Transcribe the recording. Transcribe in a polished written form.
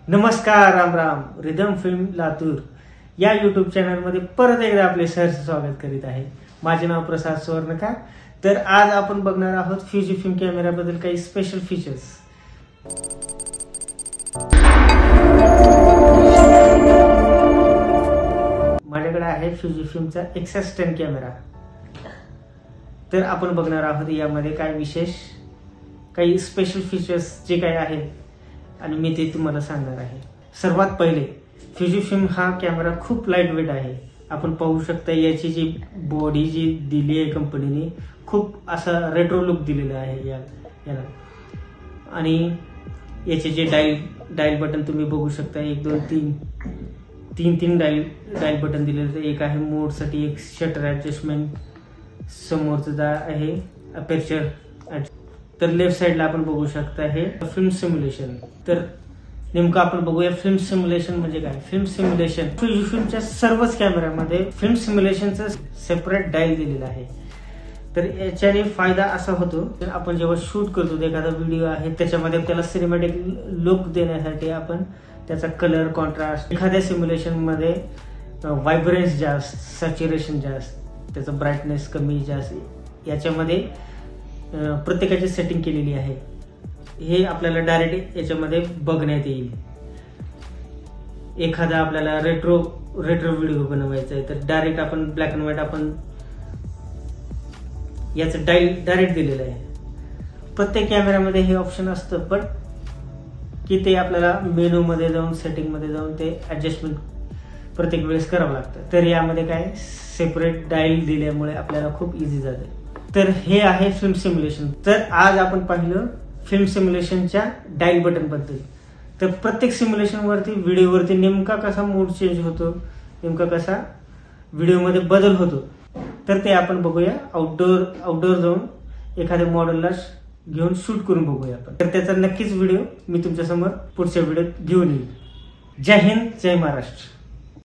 नमस्कार, Ram Ram. Rhythm film Latur या YouTube चॅनलमध्ये परत एकदा आपले सहर्ष स्वागत करीत आहे. माझे नाव प्रसाद सुवर्णकार. तर आज आपण बघणार आहोत फ्युजीफिल्म कॅमेराबद्दल काही स्पेशल फीचर्स. माझ्याकडे आहे फ्युजीफिल्मचा XS10 कॅमेरा. तर आपण बघणार आहोत यामध्ये काय विशेष काही स्पेशल फीचर्स जे काही आहेत आणि मी ते तुम्हाला सांगणार आहे. सर्वात पहिले फ्युजीफिल्म हा कॅमेरा खूप लाईट वेट आहे. आपण पाहू शकता याची जी बॉडी जी दिली आहे कंपनीने, खूप असा रेट्रो लुक दिलेला आहे याला. आणि याचे जे डायल बटन तुम्ही बघू शकता, 1 2 3 डायल बटन दिलेले. एक आहे मोडसाठी, एक शटर ॲडजस्टमेंट, समोरचा आहे अपेचर. तर लेफ्ट साइडला आपण बघू शकता हे फिल्म सिम्युलेशन. तर नेमकं आपण बघूया फिल्म सिम्युलेशन म्हणजे काय. फिल्म सिम्युलेशन फ्युजीफिल्मच्या सर्वच कॅमेऱ्यामध्ये फिल्म सिम्युलेशनचं सेपरेट डायल दिलेलं आहे. तर याच्याने फायदा असा होतो, आपण जेव्हा शूट करतो एखादा व्हिडिओ आहे त्याच्यामध्ये त्याला सिनेमॅटिक लुक देण्यासाठी आपण त्याचा कलर, कॉन्ट्रास्ट, एखाद्या सिम्युलेशन मध्ये व्हायब्रन्स जास्त, सॅच्युरेशन जास्त, त्याचा ब्राईटनेस कमी जास्त, याच्यामध्ये प्रत्येकाची सेटिंग केलेली आहे. हे आपल्याला डायरेक्ट याच्यामध्ये बघण्यात येईल. एखादा आपल्याला रेट्रो व्हिडिओ बनवायचा आहे तर डायरेक्ट आपण ब्लॅक अँड व्हाईट आपण याचं डायरेक्ट दिलेलं आहे. प्रत्येक कॅमेऱ्यामध्ये हे ऑप्शन असतं, पण की ते आपल्याला मेनू मध्ये जाऊन, सेटिंग मध्ये जाऊन ते ऍडजस्टमेंट प्रत्येक वेळेस करावं लागतं. तर यामध्ये काय सेपरेट डायल दिल्यामुळे आपल्याला खूप इझी जाते. तर हे आहे फिल्म सिम्युलेशन. तर आज आपण पाहिलं फिल्म सिम्युलेशनच्या डायल बटन बद्दल. तर प्रत्येक सिम्युलेशन वरती, व्हिडिओवरती नेमका कसा मूड चेंज होतो, नेमका कसा व्हिडिओमध्ये बदल होतो, तर ते आपण बघूया. आउटडोर जाऊन एखाद्या मॉडेलला घेऊन शूट करून बघूया आपण. तर त्याचा नक्कीच व्हिडिओ मी तुमच्या समोर पुढच्या व्हिडिओत घेऊन येईल. जय हिंद, जय महाराष्ट्र.